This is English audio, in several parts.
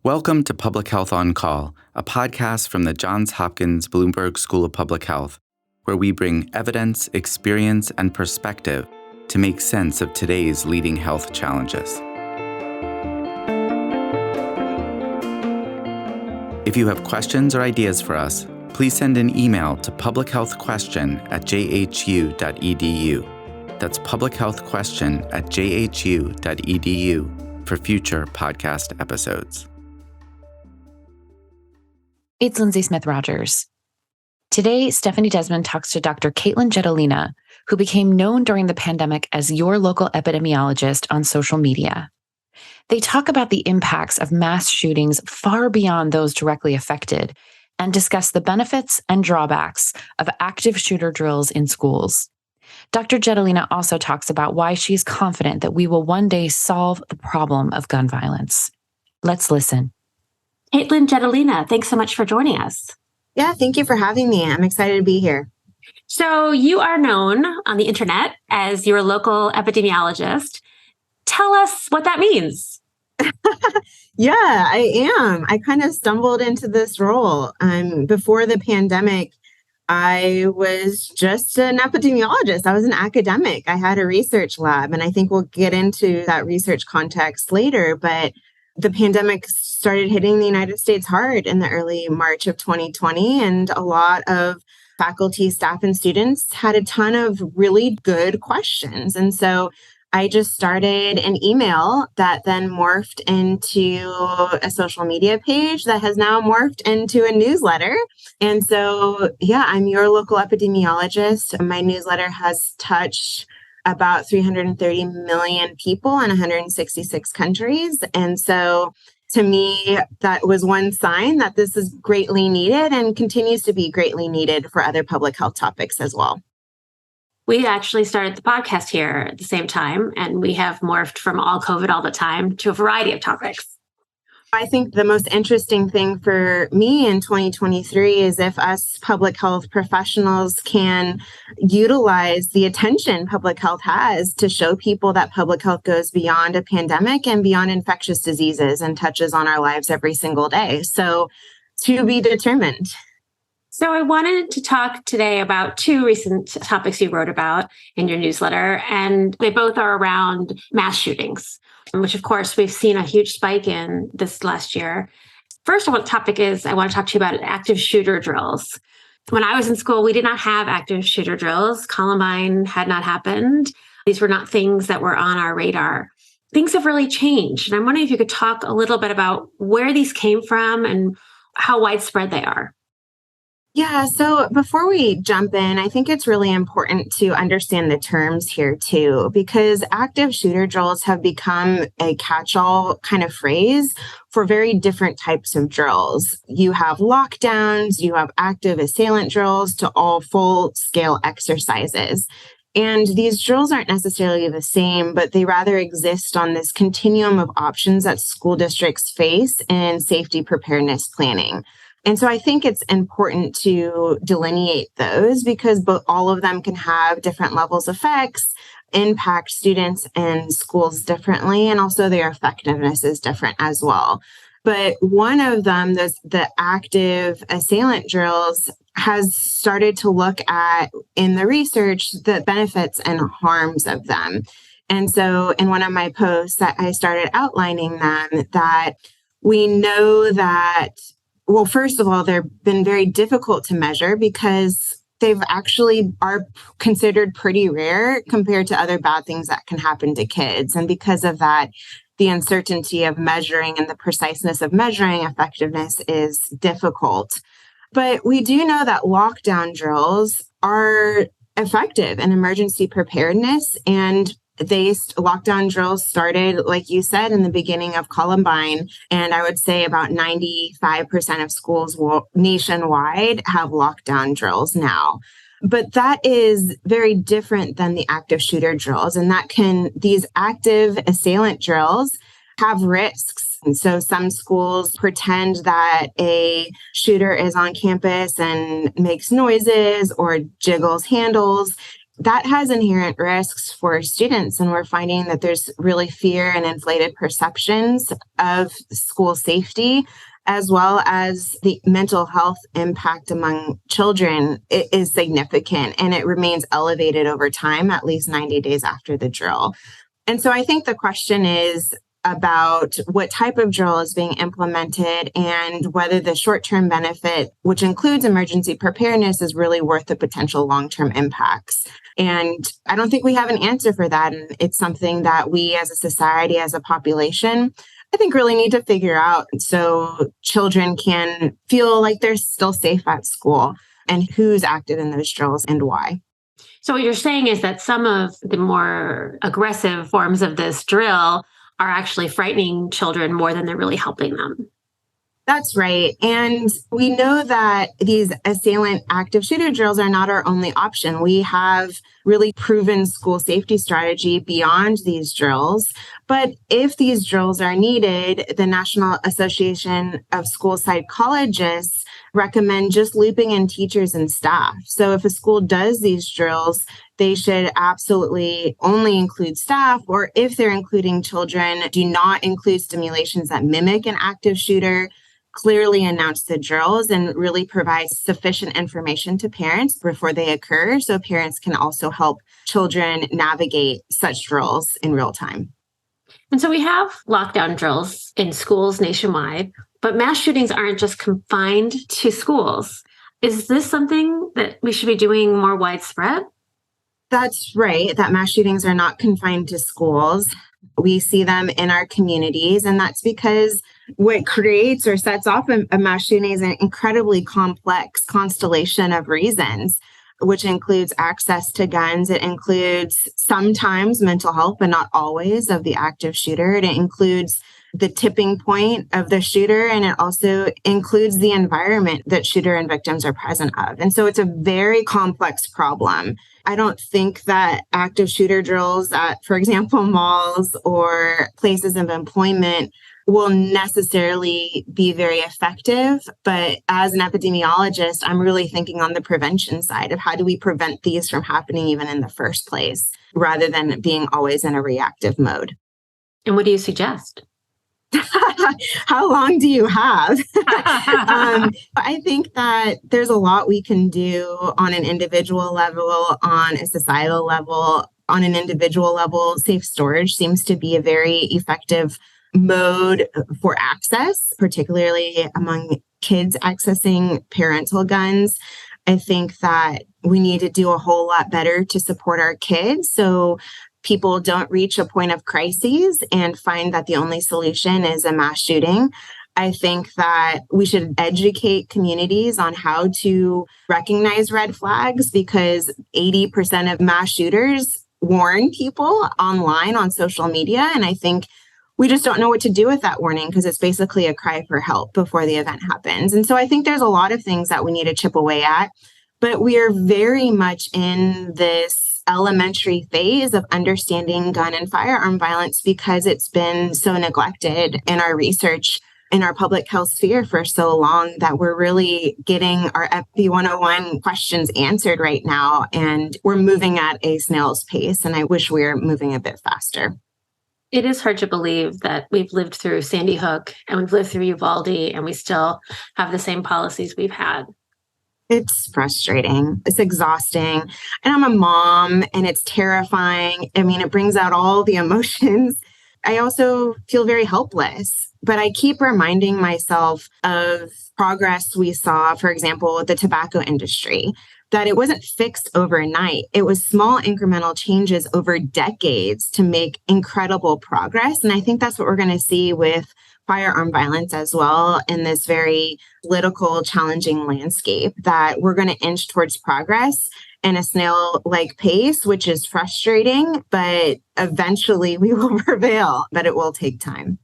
Welcome to Public Health on Call, a podcast from the Johns Hopkins Bloomberg School of Public Health, where we bring evidence, experience, and perspective to make sense of today's leading health challenges. If you have questions or ideas for us, please send an email to publichealthquestion@jhu.edu. That's publichealthquestion@jhu.edu for future podcast episodes. It's Lindsay Smith-Rogers. Today, Stephanie Desmon talks to Dr. Katelyn Jetelina, who became known during the pandemic as your local epidemiologist on social media. They talk about the impacts of mass shootings far beyond those directly affected and discuss the benefits and drawbacks of active shooter drills in schools. Dr. Jetelina also talks about why she's confident that we will one day solve the problem of gun violence. Let's listen. Katelyn Jetelina, thanks so much for joining us. Yeah, thank you for having me. I'm excited to be here. So you are known on the internet as your local epidemiologist. Tell us what that means. Yeah, I am. I kind of stumbled into this role. Before the pandemic, I was just an epidemiologist. I was an academic. I had a research lab, and I think we'll get into that research context later. But the pandemic started hitting the United States hard in the early March of 2020, and a lot of faculty, staff, and students had a ton of really good questions. And so I just started an email that then morphed into a social media page that has now morphed into a newsletter. And so, yeah, I'm your local epidemiologist. My newsletter has touched about 330 million people in 166 countries. And so to me, that was one sign that this is greatly needed and continues to be greatly needed for other public health topics as well. We actually started the podcast here at the same time, and we have morphed from all COVID all the time to a variety of topics. I think the most interesting thing for me in 2023 is if us public health professionals can utilize the attention public health has to show people that public health goes beyond a pandemic and beyond infectious diseases and touches on our lives every single day. So to be determined. So I wanted to talk today about two recent topics you wrote about in your newsletter, and they both are around mass shootings, which of course we've seen a huge spike in this last year. First, I want to talk to you about active shooter drills. When I was in school, we did not have active shooter drills. Columbine had not happened. These were not things that were on our radar. Things have really changed. And I'm wondering if you could talk a little bit about where these came from and how widespread they are. Yeah, so before we jump in, I think it's really important to understand the terms here too, because active shooter drills have become a catch-all kind of phrase for very different types of drills. You have lockdowns, you have active assailant drills to all full-scale exercises. And these drills aren't necessarily the same, but they rather exist on this continuum of options that school districts face in safety preparedness planning. And so I think it's important to delineate those because all of them can have different levels of effects, impact students and schools differently, and also their effectiveness is different as well. But one of them, the active assailant drills, has started to look at, in the research, the benefits and harms of them. And so in one of my posts that I started outlining them, that we know that well, first of all, they've been very difficult to measure because they've actually are considered pretty rare compared to other bad things that can happen to kids. And because of that, the uncertainty of measuring and the preciseness of measuring effectiveness is difficult. But we do know that lockdown drills are effective in emergency preparedness, and lockdown drills started, like you said, in the beginning of Columbine. And I would say about 95% of schools nationwide have lockdown drills now. But that is very different than the active shooter drills. And these active assailant drills have risks. And so some schools pretend that a shooter is on campus and makes noises or jiggles handles. that has inherent risks for students. And we're finding that there's really fear and inflated perceptions of school safety, as well as the mental health impact among children is significant, and it remains elevated over time, at least 90 days after the drill. And so I think the question is about what type of drill is being implemented and whether the short-term benefit, which includes emergency preparedness, is really worth the potential long-term impacts. And I don't think we have an answer for that. And it's something that we as a society, as a population, I think really need to figure out so children can feel like they're still safe at school, and who's active in those drills and why. So what you're saying is that some of the more aggressive forms of this drill are actually frightening children more than they're really helping them. That's right. And we know that these assailant active shooter drills are not our only option. We have really proven school safety strategy beyond these drills. But if these drills are needed, the National Association of School Psychologists recommend just looping in teachers and staff. So if a school does these drills, they should absolutely only include staff, or if they're including children, do not include stimulations that mimic an active shooter. Clearly announce the drills and really provide sufficient information to parents before they occur, so parents can also help children navigate such drills in real time. And so we have lockdown drills in schools nationwide, but mass shootings aren't just confined to schools. Is this something that we should be doing more widespread? That's right, that mass shootings are not confined to schools. We see them in our communities, and that's because what creates or sets off a mass shooting is an incredibly complex constellation of reasons, which includes access to guns. It includes sometimes mental health, but not always, of the active shooter. It includes the tipping point of the shooter, and it also includes the environment that shooter and victims are present of. And so it's a very complex problem. I don't think that active shooter drills at, for example, malls or places of employment will necessarily be very effective. But as an epidemiologist, I'm really thinking on the prevention side of how do we prevent these from happening even in the first place, rather than being always in a reactive mode. And what do you suggest? How long do you have? I think that there's a lot we can do on an individual level, on a societal level. On an individual level, safe storage seems to be a very effective mode for access, particularly among kids accessing parental guns. I think that we need to do a whole lot better to support our kids so people don't reach a point of crises and find that the only solution is a mass shooting. I think that we should educate communities on how to recognize red flags, because 80% of mass shooters warn people online on social media. And I think we just don't know what to do with that warning, because it's basically a cry for help before the event happens. And so I think there's a lot of things that we need to chip away at, but we are very much in this elementary phase of understanding gun and firearm violence, because it's been so neglected in our research, in our public health sphere for so long, that we're really getting our FP 101 questions answered right now. And we're moving at a snail's pace. And I wish we were moving a bit faster. It is hard to believe that we've lived through Sandy Hook and we've lived through Uvalde and we still have the same policies we've had. It's frustrating. It's exhausting. And I'm a mom, and it's terrifying. I mean, it brings out all the emotions. I also feel very helpless, but I keep reminding myself of progress we saw, for example, with the tobacco industry, that it wasn't fixed overnight. It was small incremental changes over decades to make incredible progress. And I think that's what we're going to see with firearm violence as well in this very political, challenging landscape, that we're going to inch towards progress in a snail-like pace, which is frustrating, but eventually we will prevail, but it will take time.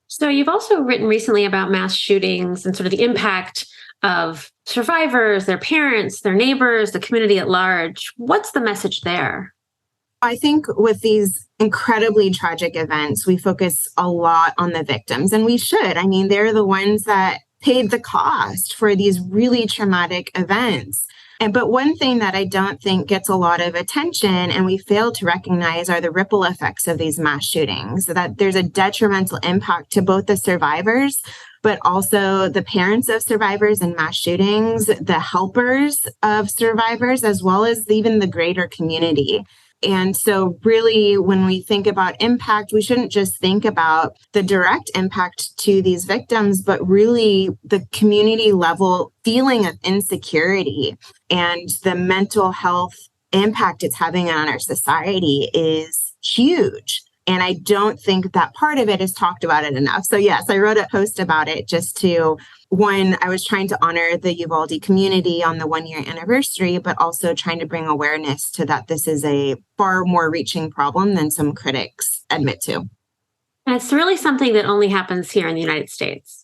So you've also written recently about mass shootings and sort of the impact of survivors, their parents, their neighbors, the community at large. What's the message there? I think with these incredibly tragic events, we focus a lot on the victims, and we should. I mean, they're the ones that paid the cost for these really traumatic events. But one thing that I don't think gets a lot of attention and we fail to recognize are the ripple effects of these mass shootings, that there's a detrimental impact to both the survivors, but also the parents of survivors in mass shootings, the helpers of survivors, as well as even the greater community. And so really, when we think about impact, we shouldn't just think about the direct impact to these victims, but really the community level feeling of insecurity and the mental health impact it's having on our society is huge. And I don't think that part of it is talked about it enough. So yes, I wrote a post about it just to, one, I was trying to honor the Uvalde community on the 1-year anniversary, but also trying to bring awareness to that this is a far more reaching problem than some critics admit to. And it's really something that only happens here in the United States.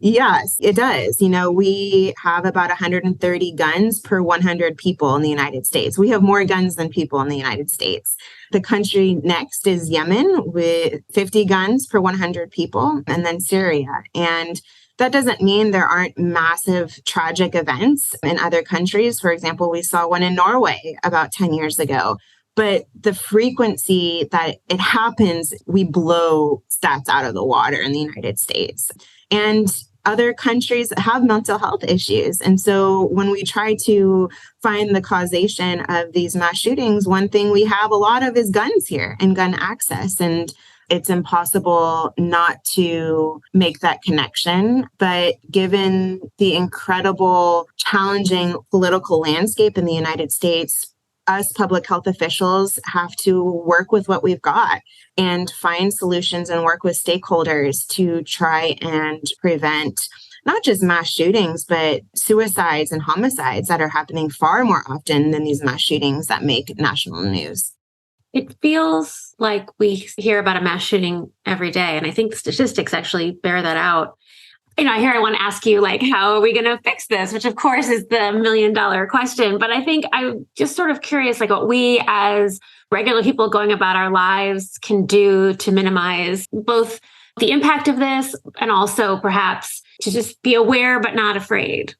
Yes, it does. We have about 130 guns per 100 people in the United States. We have more guns than people in the United States. The country next is Yemen with 50 guns per 100 people, and then Syria. And that doesn't mean there aren't massive tragic events in other countries. For example, we saw one in Norway about 10 years ago. But the frequency that it happens, we blow stats out of the water in the United States. And other countries have mental health issues. And so when we try to find the causation of these mass shootings, one thing we have a lot of is guns here and gun access. And it's impossible not to make that connection. But given the incredible, challenging political landscape in the United States, us public health officials have to work with what we've got and find solutions and work with stakeholders to try and prevent not just mass shootings, but suicides and homicides that are happening far more often than these mass shootings that make national news. It feels like we hear about a mass shooting every day. And I think the statistics actually bear that out. Here I want to ask you, how are we going to fix this? Which, of course, is the $1 million question. But I think I'm just sort of curious, what we as regular people going about our lives can do to minimize both the impact of this and also perhaps to just be aware but not afraid.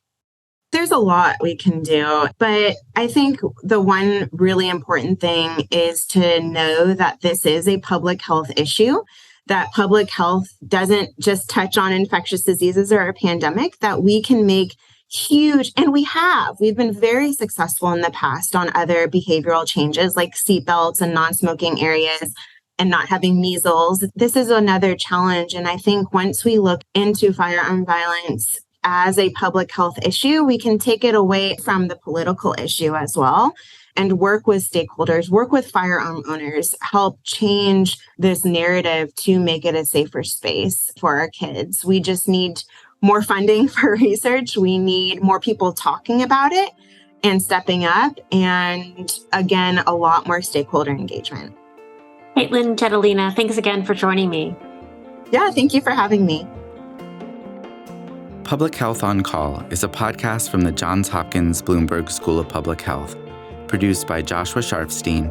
There's a lot we can do, but I think the one really important thing is to know that this is a public health issue, that public health doesn't just touch on infectious diseases or a pandemic, that we can make huge, and we've been very successful in the past on other behavioral changes like seatbelts and non-smoking areas and not having measles. This is another challenge. And I think once we look into firearm violence as a public health issue, we can take it away from the political issue as well and work with stakeholders, work with firearm owners, help change this narrative to make it a safer space for our kids. We just need more funding for research. We need more people talking about it and stepping up. And again, a lot more stakeholder engagement. Katelyn Jetelina, thanks again for joining me. Yeah, thank you for having me. Public Health on Call is a podcast from the Johns Hopkins Bloomberg School of Public Health, produced by Joshua Sharfstein,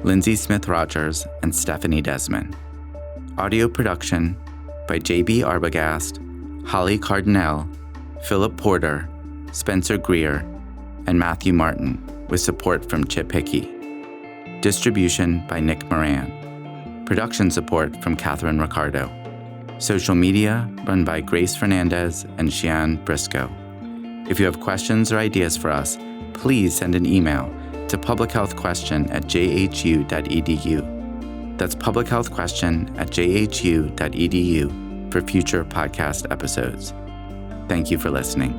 Lindsay Smith-Rogers, and Stephanie Desmon. Audio production by J.B. Arbogast, Holly Cardinale, Philip Porter, Spencer Greer, and Matthew Martin, with support from Chip Hickey. Distribution by Nick Moran. Production support from Catherine Ricardo. Social media run by Grace Fernandez and Shian Briscoe. If you have questions or ideas for us, please send an email to publichealthquestion@jhu.edu. That's publichealthquestion@jhu.edu for future podcast episodes. Thank you for listening.